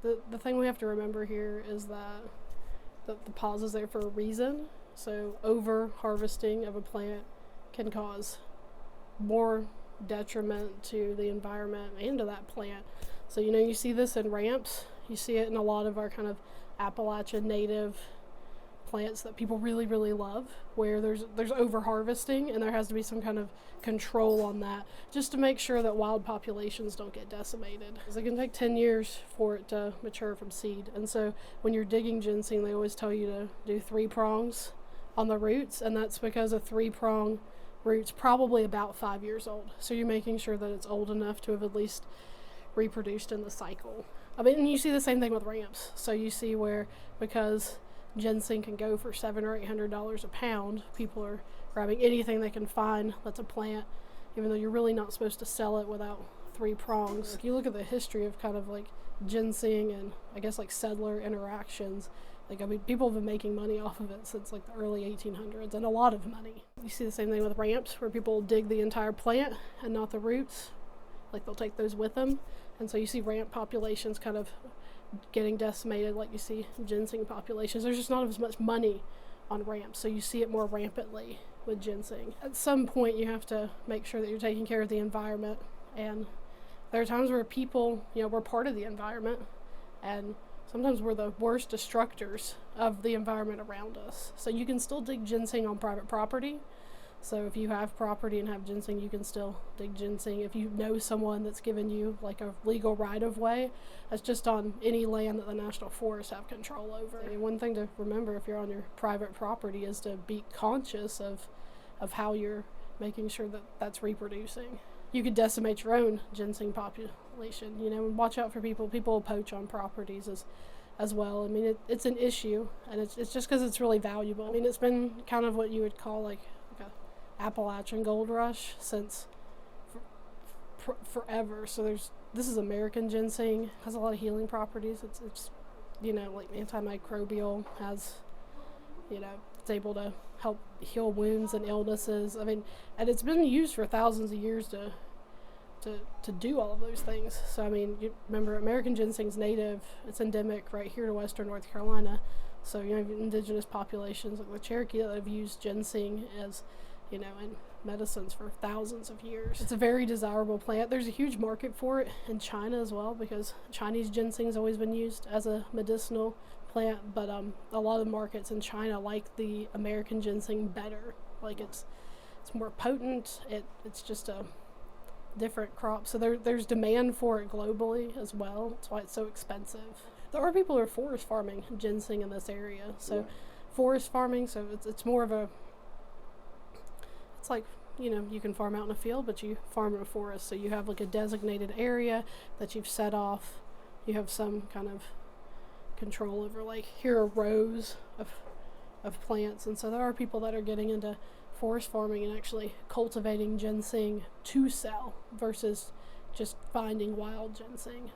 The thing we have to remember here is that the pause is there for a reason. So over harvesting of a plant can cause more detriment to the environment and to that plant. So you see this in ramps, you see it in a lot of our kind of Appalachian native plants that people really, really love, where there's over harvesting, and there has to be some kind of control on that just to make sure that wild populations don't get decimated, because it can take 10 years for it to mature from seed. And so when you're digging ginseng, they always tell you to do 3 prongs on the roots, and that's because a 3-prong root's probably about 5 years old. So you're making sure that it's old enough to have at least reproduced in the cycle. I mean, and you see the same thing with ramps. So you see where, because ginseng can go for $700 or $800 a pound, people are grabbing anything they can find that's a plant, even though you're really not supposed to sell it without 3 prongs. If you look at the history of kind of like ginseng and I guess like settler interactions, like, I mean, people have been making money off of it since like the early 1800s, and a lot of money. You see the same thing with ramps, where people dig the entire plant and not the roots. Like, they'll take those with them. And so you see ramp populations kind of getting decimated, like you see ginseng populations. There's just not as much money on ramps, so you see it more rampantly with ginseng. At some point, you have to make sure that you're taking care of the environment. And there are times where people, we're part of the environment, and sometimes we're the worst destructors of the environment around us. So you can still dig ginseng on private property. So if you have property and have ginseng, you can still dig ginseng. If you know someone that's given you like a legal right-of-way, that's just on any land that the National Forests have control over. I mean, one thing to remember if you're on your private property is to be conscious of how you're making sure that that's reproducing. You could decimate your own ginseng population, and watch out for people. People will poach on properties as well. I mean, it's an issue, and it's just because it's really valuable. I mean, it's been kind of what you would call like a Appalachian gold rush since forever. So this is American ginseng, has a lot of healing properties. It's like antimicrobial, has it's able to help heal wounds and illnesses. I mean, and it's been used for thousands of years to do all of those things. So I mean, you remember, American ginseng's native. It's endemic right here to western North Carolina. So indigenous populations like the Cherokee that have used ginseng as in medicines for thousands of years. It's a very desirable plant. There's a huge market for it in China as well, because Chinese ginseng's always been used as a medicinal plant, but a lot of markets in China like the American ginseng better. Like, it's more potent. It's just a different crop. So there's demand for it globally as well. That's why it's so expensive. There are people who are forest farming ginseng in this area. So forest farming, so it's more of a, it's like, you can farm out in a field, but you farm in a forest. So you have like a designated area that you've set off. You have some kind of control over, like, here are rows of plants. And so there are people that are getting into forest farming and actually cultivating ginseng to sell versus just finding wild ginseng.